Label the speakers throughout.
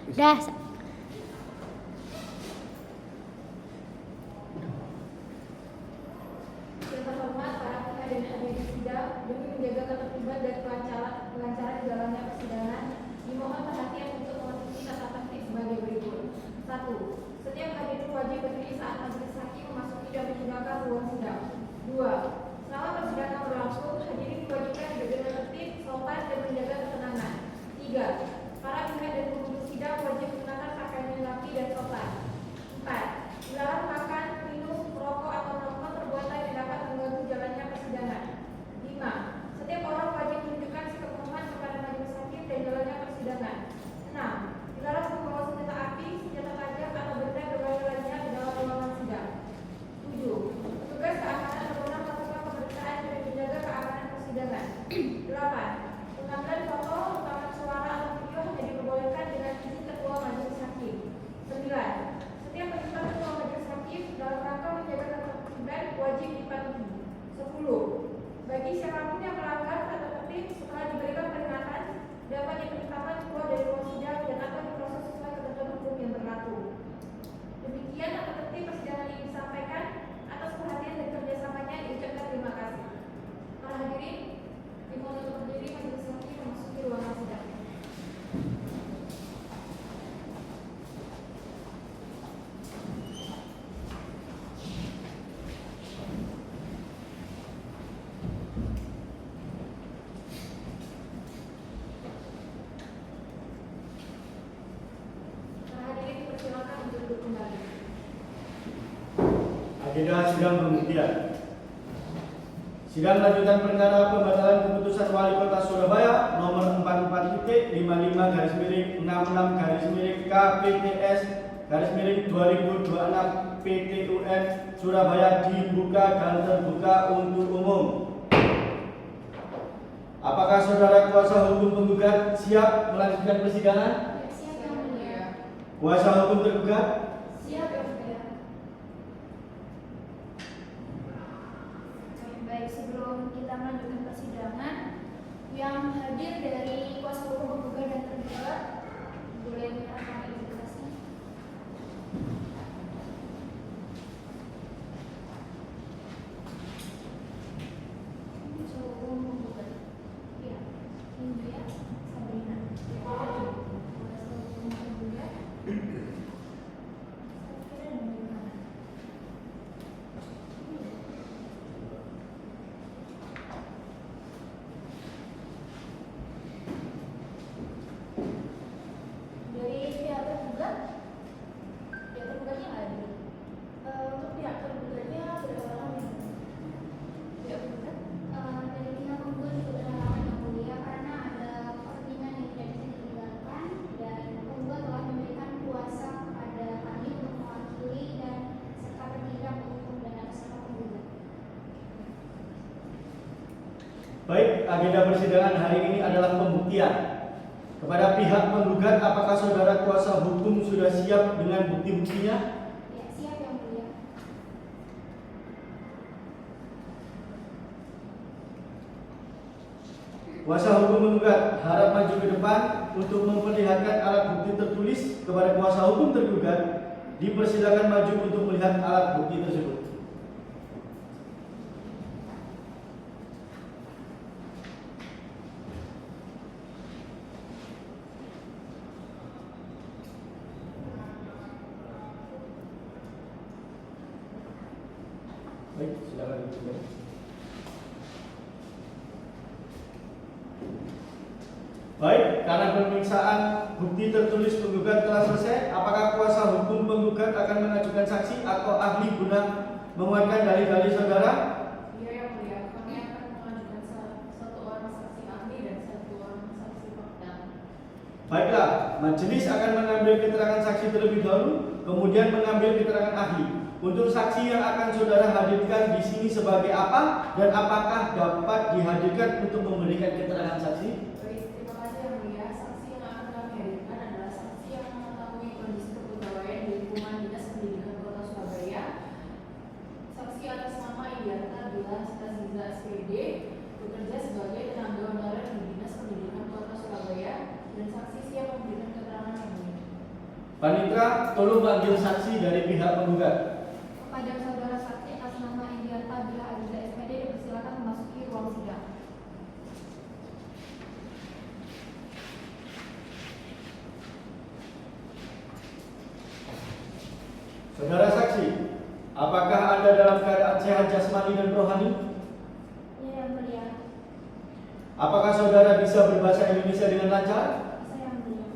Speaker 1: Udah.
Speaker 2: Yang terhormat para pihak dan hadirin sidang, demi menjaga ketertiban dan kelancaran jalannya persidangan, dimohon perhatian untuk mematuhi tata tertib sebagai berikut. 1. Setiap hadirin wajib berdiri saat majelis hakim memasuki dan meninggalkan ruang sidang. 2. Selama persidangan berlangsung, hadirin diwajibkan berdiri tertib, sopan, dan menjaga ketenangan. 3. Para pihak dan pengunjung sidang wajib menggunakan pakaian yang rapi dan sopan. 4. Dilarang makan, minum, merokok atau melakukan perbuatan yang dapat mengganggu jalannya persidangan. 5. Setiap orang wajib menunjukkan sikap hormat kepada majelis hakim dan jalannya persidangan. 6. Dilarang membawa senjata api, senjata tajam atau benda berbahaya lainnya ke dalam ruangan sidang. 7. Petugas keamanan berwenang melakukan pemeriksaan dan menjaga keamanan persidangan. 8. Pengambilan foto, rekaman suara atau video hanya diperbolehkan dengan izin ketua majelis hakim. 9. Setiap perintah ketua majelis hakim dalam rangka menjaga ketertiban wajib dipatuhi. 10. Bagi siapapun yang melanggar tata tertib setelah diberikan peringatan dapat diperintahkan keluar dari ruang sidang dan akan diproses sesuai ketentuan hukum yang berlaku. Demikian tata tertib persidangan ini disampaikan. Atas perhatian dan kerjasamanya diucapkan terima kasih. Para hadirin, dimohon untuk berdiri majelis hakim memasuki ruangan sidang.
Speaker 3: Agenda sidang pembuktian. Sidang lanjutan perkara pembatalan keputusan Wali Kota Surabaya nomor 44-55-KPTS-2026 PTUN Surabaya dibuka dan terbuka untuk umum. Apakah saudara kuasa hukum penggugat siap melanjutkan persidangan?
Speaker 2: Siap, Yang Mulia.
Speaker 3: Kuasa hukum tergugat?
Speaker 2: Siap, Yang Mulia. Baik, sebelum kita melanjutkan persidangan, yang hadir dari kuasa hukum penggugat dan tergugat boleh menyerahkan identitasnya. Kuasa hukum penggugat. Ya, ini dia Sabrina. Kuasa hukum penggugat. Saya kira dari mana? Dari pihak tergugat, pihak tergugatnya nggak ada. Untuk pihak tergugatnya berapa lama? Pihak tergugat?
Speaker 4: Dari pihak penggugat juga berhalangan Yang Mulia karena ada kepentingan yang tidak bisa ditinggalkan dan penggugat telah memberikan kuasa kepada kami untuk mewakili dan serta bertindak untuk dan atas nama penggugat.
Speaker 3: Baik, agenda persidangan hari ini adalah pembuktian. Kepada pihak penggugat, apakah saudara kuasa hukum sudah siap dengan bukti-buktinya?
Speaker 4: Ya, siap Yang Mulia.
Speaker 3: Kuasa hukum penggugat harap maju ke depan untuk memperlihatkan alat bukti tertulis kepada kuasa hukum tergugat. Dipersilakan maju untuk melihat alat bukti tersebut. Baik, silakan duduk. Baik, karena pemeriksaan bukti tertulis penggugat telah selesai, apakah kuasa hukum penggugat akan mengajukan saksi atau ahli guna menguatkan dalil-dalil saudara?
Speaker 2: Iya, Yang Mulia. Kami akan mengajukan satu orang saksi ahli dan satu orang saksi fakta.
Speaker 3: Baiklah, majelis akan mengambil keterangan saksi terlebih dahulu, kemudian mengambil keterangan ahli. Untuk saksi yang akan saudara hadirkan di sini sebagai apa dan apakah dapat dihadirkan untuk memberikan keterangan saksi?
Speaker 2: Baik, terima kasih Yang Mulia. Saksi yang akan kami hadirkan adalah saksi yang mengetahui kondisi kepegawaian di lingkungan Dinas Pendidikan Kota Surabaya. Saksi atas nama Idiarta Bila Staziza SPD, bekerja sebagai tenaga honorer di Dinas Pendidikan Kota Surabaya, dan saksi siap memberikan keterangan yang mulia.
Speaker 3: Panitra, tolong panggil saksi dari pihak penggugat.
Speaker 2: Kepada saudara saksi atas nama Indiarta Bila Aziza SPD dipersilakan memasuki ruang sidang.
Speaker 3: Saudara saksi, apakah Anda dalam keadaan sehat jasmani dan rohani?
Speaker 4: Ya, yang mulia.
Speaker 3: Apakah saudara bisa berbahasa Indonesia dengan lancar?
Speaker 4: Bisa, yang mulia.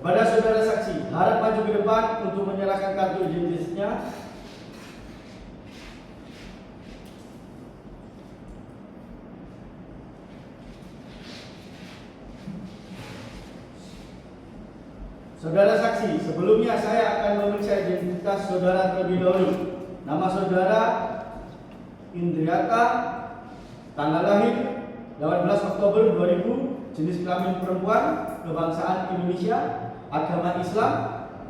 Speaker 3: Kepada saudara saksi, harap maju ke depan untuk menyerahkan kartu identitasnya. Saudara saksi, sebelumnya saya akan memeriksa identitas saudara terlebih dahulu. Nama saudara Indriata, tanggal lahir 18 Oktober 2000, jenis kelamin perempuan, kebangsaan Indonesia, agama Islam,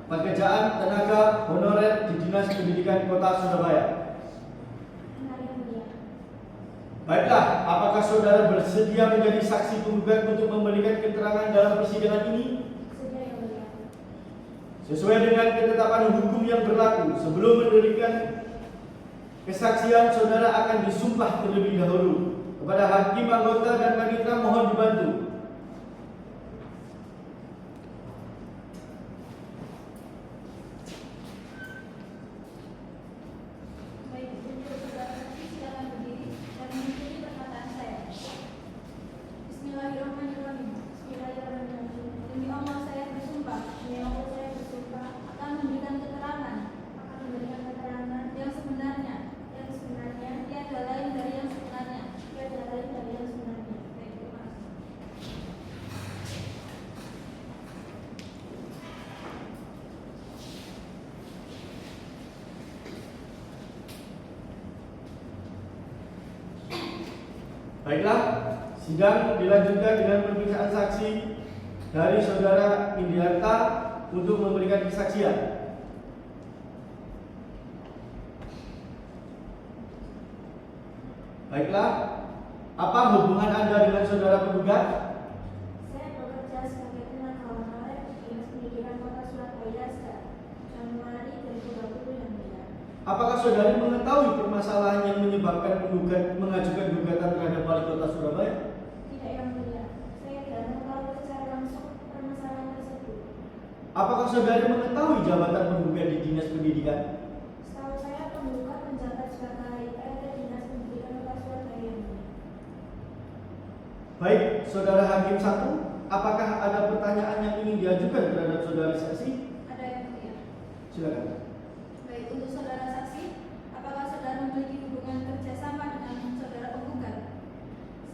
Speaker 3: pekerjaan tenaga honorer di Dinas Pendidikan Kota Surabaya.
Speaker 4: Benar, yang mulia.
Speaker 3: Baiklah, apakah saudara bersedia menjadi saksi penggugat untuk memberikan keterangan dalam persidangan ini?
Speaker 4: Sudah, yang mulia.
Speaker 3: Sesuai dengan ketetapan hukum yang berlaku, sebelum memberikan kesaksian, saudara akan disumpah terlebih dahulu. Kepada hakim, anggota, dan panitera mohon dibantu.
Speaker 2: Baik, untuk saudara saksi silakan berdiri dan mengikuti perkataan saya. Bismillahirrahmanirrahim.
Speaker 4: Bismillahirrahmanirrahim.
Speaker 2: Demi Allah saya bersumpah
Speaker 4: Demi Allah, saya bersumpah
Speaker 2: akan memberikan keterangan
Speaker 4: akan memberikan keterangan
Speaker 2: yang sebenarnya,
Speaker 4: yang sebenarnya,
Speaker 2: tiada lain dari yang sebenarnya.
Speaker 4: tiada lain dari yang sebenarnya.
Speaker 2: Baik, terima kasih.
Speaker 3: Baiklah, sidang dilanjutkan dengan pemeriksaan saksi dari saudara Indiarta untuk memberikan kesaksian. Baiklah, apa hubungan Anda dengan saudara penggugat?
Speaker 4: Saya bekerja sebagai tenaga honorer di Dinas Pendidikan Kota Surabaya sejak Januari 2020, yang mulia.
Speaker 3: Apakah saudari mengetahui permasalahan yang menyebabkan penggugat mengajukan gugatan terhadap Wali Kota Surabaya?
Speaker 4: Tidak, yang mulia. Saya tidak mengetahui secara langsung permasalahan tersebut.
Speaker 3: Apakah saudari mengetahui jabatan penggugat di Dinas Pendidikan?
Speaker 4: Setahu saya, penggugat menjabat sebagai PLT Dinas Pendidikan Kota Surabaya, yang mulia.
Speaker 3: Baik, saudara Hakim 1, apakah ada pertanyaan yang ingin diajukan terhadap saudari saksi?
Speaker 2: Ada yang mulia.
Speaker 3: Silakan.
Speaker 2: Baik, untuk saudara saksi, apakah saudara memiliki hubungan kerjasama dengan saudara penggugat?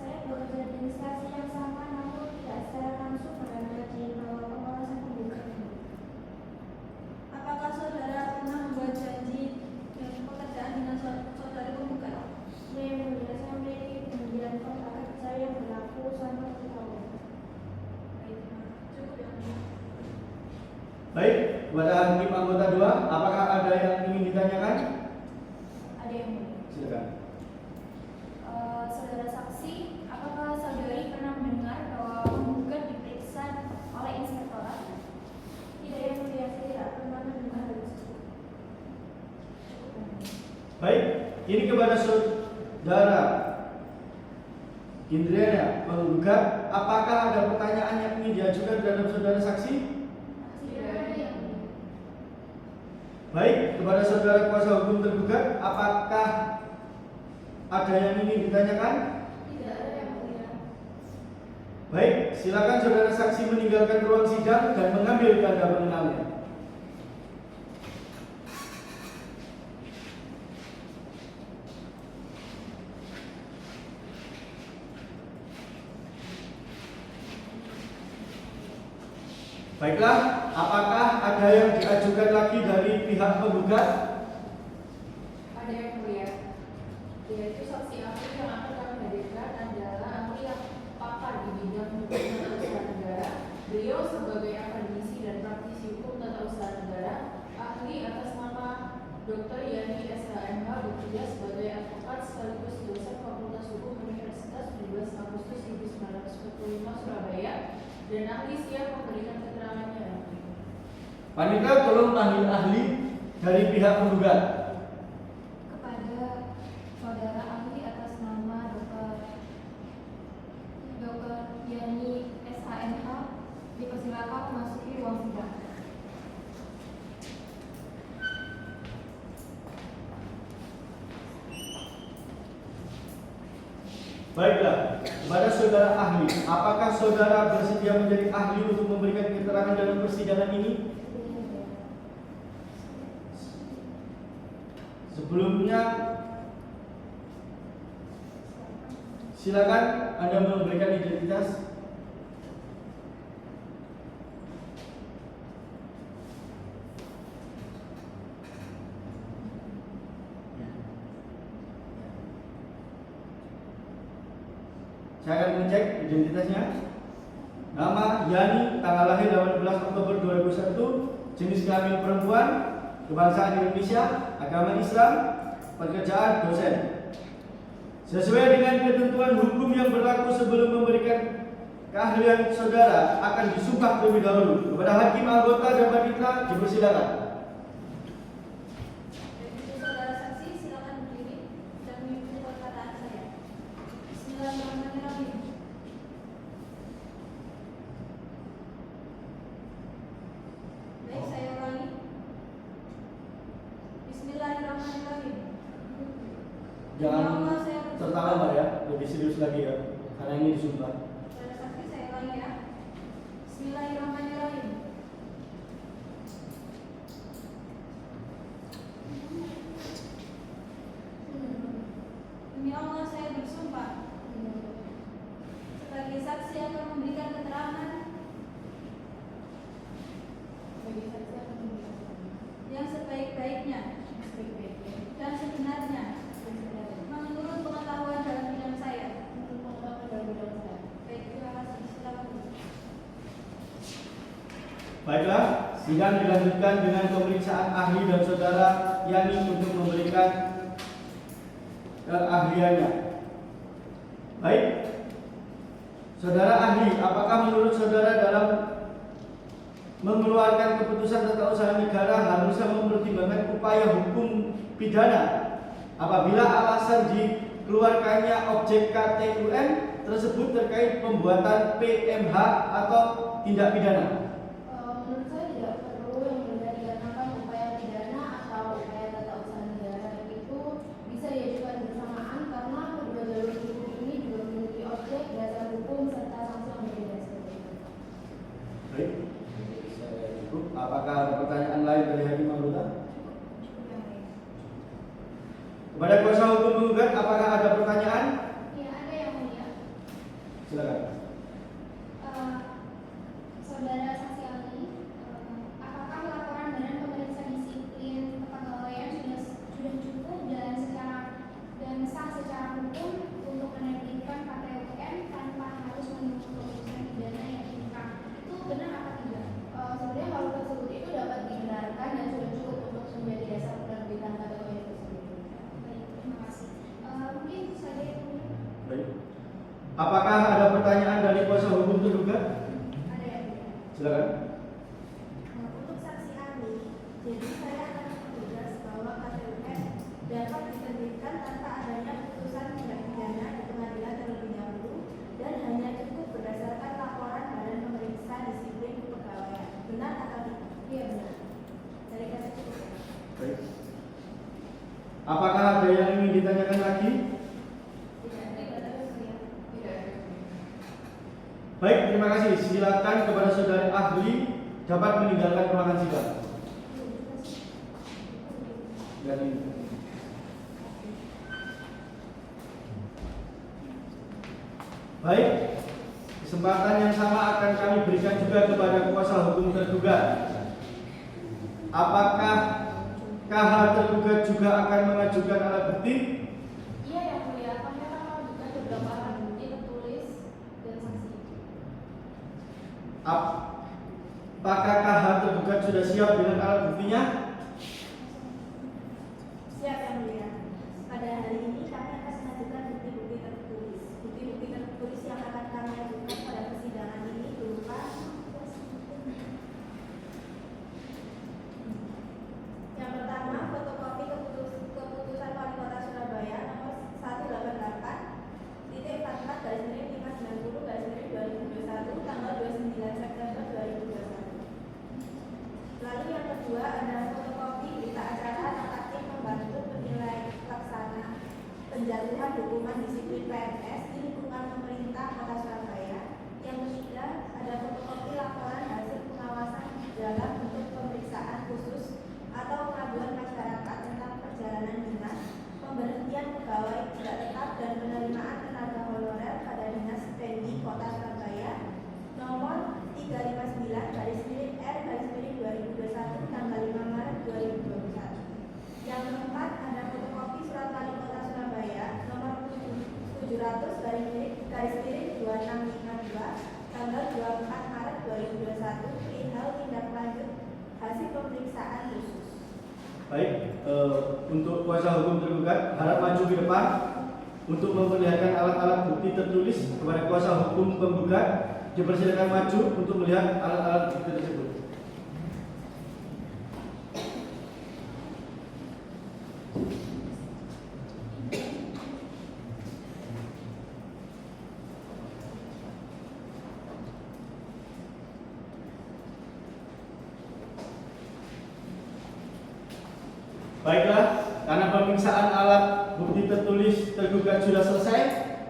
Speaker 4: Saya bekerja di instansi yang sama, namun tidak secara langsung berada di bawah pengawasan penggugat, yang mulia.
Speaker 2: Apakah saudara pernah membuat janji pekerjaan dengan saudara penggugat?
Speaker 4: Ya, yang mulia. Saya memiliki perjanjian kontrak kerja yang berlaku selama 1 tahun.
Speaker 2: Baik, cukup yang mulia.
Speaker 3: Baik, kepada Hakim anggota 2, apakah ada yang ingin ditanyakan?
Speaker 2: Ada yang mulia.
Speaker 3: Silakan.
Speaker 2: Saudara saksi, apakah saudari pernah mendengar bahwa penggugat diperiksa oleh inspektorat?
Speaker 4: Tidak, yang mulia. Saya tidak pernah mendengar hal tersebut.
Speaker 2: Cukup yang mulia.
Speaker 3: Baik, ini kepada saudara Indriana penggugat, apakah ada pertanyaan yang ingin diajukan terhadap saudara saksi?
Speaker 2: Tidak, yang mulia.
Speaker 3: Baik, kepada saudara kuasa hukum tergugat, apakah ada yang ingin ditanyakan?
Speaker 2: Tidak ada yang mulia.
Speaker 3: Baik, silakan saudara saksi meninggalkan ruang sidang dan mengambil tanda pengenalnya. Baiklah, apakah ada yang diajukan lagi dari pihak penggugat?
Speaker 2: Ada yang mulia, yaitu saksi ahli yang akan kami hadirkan adalah ahli yang pakar di bidang hukum tata usaha negara. Beliau sebagai akademisi dan praktisi hukum tata usaha negara, ahli atas nama Dr. Yani SHMH, bekerja sebagai advokat sekaligus dosen Fakultas Hukum Universitas 17 Agustus 1945 Surabaya, dan ahli siap memberikan keterangannya.
Speaker 3: Panitia tolong panggil ahli dari pihak penggugat.
Speaker 2: Kepada saudara ahli atas nama Dr. Yani SHMH dipersilakan memasuki ruang sidang.
Speaker 3: Baiklah, kepada saudara ahli, apakah saudara bersedia menjadi ahli untuk memberikan keterangan dalam persidangan ini? Sebelumnya, silakan Anda memberikan identitas. Saya akan mengecek identitasnya. Nama Yani, tanggal lahir 18 Oktober 2001, jenis kelamin perempuan, kebangsaan Indonesia, agama Islam, pekerjaan dosen. Sesuai dengan ketentuan hukum yang berlaku sebelum memberikan keahlian saudara akan disumpah terlebih dahulu. Kepada hakim, anggota dan panitera dipersilakan.
Speaker 2: Saudara saksi silakan berdiri dan mengikuti perkataan saya. Bismillahirrahmanirrahim. Baik, saya ulangi. Bismillahirrahmanirrahim.
Speaker 3: Jangan tertawa Mbak ya, lebih serius lagi ya, karena ini disumpah.
Speaker 2: Saudara saksi saya ulangi ya. Bismillahirrahmanirrahim. Demi Allah saya bersumpah sebagai saksi akan memberikan keterangan yang sebaik-baiknya dan sebenarnya menurut pengetahuan dalam bidang saya. Baik, terima kasih. Silakan.
Speaker 3: Baiklah, sidang dilanjutkan dengan pemeriksaan ahli dan saudara Yani untuk memberikan keahliannya. Baik, saudara ahli, apakah menurut saudara dalam mengeluarkan keputusan tata usaha negara harusnya mempertimbangkan upaya hukum pidana apabila alasan dikeluarkannya objek KTUM tersebut terkait pembuatan PMH atau tindak pidana?
Speaker 1: Menurut saya tidak perlu yang benar dikarenakan upaya pidana atau upaya tata usaha negara itu bisa diajukan bersamaan karena kedua jalur hukum ini juga memiliki objek, dasar hukum serta sanksi yang berbeda seperti itu.
Speaker 3: Baik, saya cukup. Apakah ada pertanyaan lain dari hakim anggota? Kepada kuasa hukum penggugat, apakah ada pertanyaan?
Speaker 4: Ya, ada yang mulia.
Speaker 3: Silakan.
Speaker 4: Saudara saksi ahli, apakah laporan Badan Pemeriksa Disiplin Kepegawaian sudah cukup dan sah secara hukum untuk menerbitkan KTUM tanpa harus menunggu pemeriksaan pidana yang lengkap? Itu benar apa tidak?
Speaker 1: Sebenarnya hal tersebut itu dapat dibenarkan dan sudah cukup untuk menjadi dasar penerbitan KTUM tersebut.
Speaker 4: Baik, terima kasih. Mungkin saja yang mulia.
Speaker 3: Baik. Apakah ada pertanyaan dari kuasa hukum tergugat?
Speaker 4: Ada yang mulia.
Speaker 3: Silakan.
Speaker 4: Untuk saksi ahli, jadi saya akan bertugas bahwa KTUM dapat diterbitkan tanpa adanya putusan tindak pidana di pengadilan terlebih dahulu dan hanya cukup berdasarkan laporan Badan Pemeriksa Disiplin Kepegawaian. Benar atau tidak?
Speaker 1: Iya benar.
Speaker 4: Dari kata cukup ya?
Speaker 3: Baik. Apakah ada yang ingin ditanyakan lagi? Baik, terima kasih. Silakan kepada saudara ahli dapat meninggalkan ruangan sidang. Dan ini. Baik, kesempatan yang sama akan kami berikan juga kepada kuasa hukum tergugat. Apakah KH tergugat juga akan mengajukan alat bukti?
Speaker 1: Iya yang mulia, kami akan mengajukan beberapa alat bukti tertulis dan saksi.
Speaker 3: Apakah KH tergugat sudah siap dengan alat buktinya?
Speaker 4: Siap yang mulia. Pada hari ini kami akan mengajukan bukti-bukti tertulis. Bukti-bukti tertulis yang akan kami ajukan pada persidangan ini berupa
Speaker 2: kedua adalah fotokopi berita acara atau aktif membantu penilai pelaksana penjatuhan hukuman disiplin PNS di lingkungan pemerintah Kota Surabaya. Yang ketiga ada fotokopi laporan hasil pengawasan dalam bentuk pemeriksaan khusus atau pengaduan masyarakat tentang perjalanan dinas, pemberhentian pegawai tidak tetap dan penerimaan tenaga honorer pada dinas Pendi Kota Surabaya nomor 359/R/2021 tanggal 5 Maret 2021. Yang keempat ada fotokopi surat wali Kota Surabaya nomor 700/2652 tanggal 24 Maret 2021 perihal tindak lanjut hasil pemeriksaan khusus.
Speaker 3: Baik, untuk kuasa hukum tergugat harap maju ke depan untuk memperlihatkan alat-alat bukti tertulis kepada kuasa hukum penggugat. Dipersilakan maju untuk melihat alat-alat bukti tersebut. Baiklah, karena pemeriksaan alat bukti tertulis tergugat sudah selesai,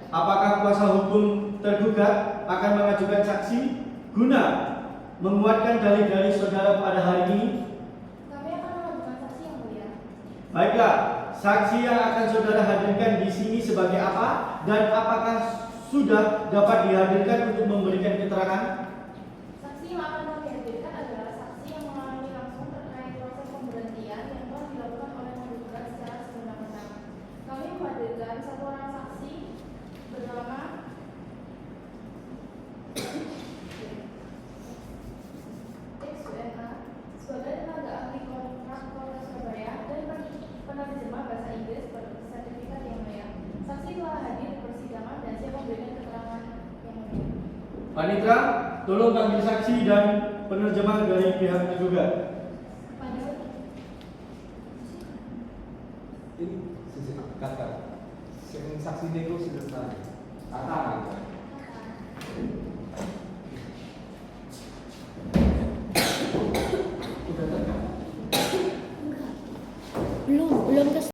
Speaker 3: apakah kuasa hukum tergugat akan mengajukan saksi guna menguatkan dalih-dalih saudara pada hari ini?
Speaker 1: Kami akan mengajukan saksi yang mulia.
Speaker 3: Baiklah, saksi yang akan saudara hadirkan di sini sebagai apa dan apakah sudah dapat dihadirkan untuk memberikan keterangan?
Speaker 1: Saksi yang akan kami hadirkan adalah saksi yang mengalami langsung terkait proses pemberhentian yang telah dilakukan oleh penggugat secara sewenang-wenang. Kami menghadirkan satu orang saksi bernama XUNA sebagai tenaga ahli kontrak Kota Surabaya dan penerjemah bahasa Inggris bersertifikat yang mulia. Saksi telah hadir di persidangan dan siap memberikan keterangan yang mulia.
Speaker 3: Panitra, tolong panggil saksi dan penerjemah dari pihak tergugat.
Speaker 5: Ini kata saksi nego sudah kata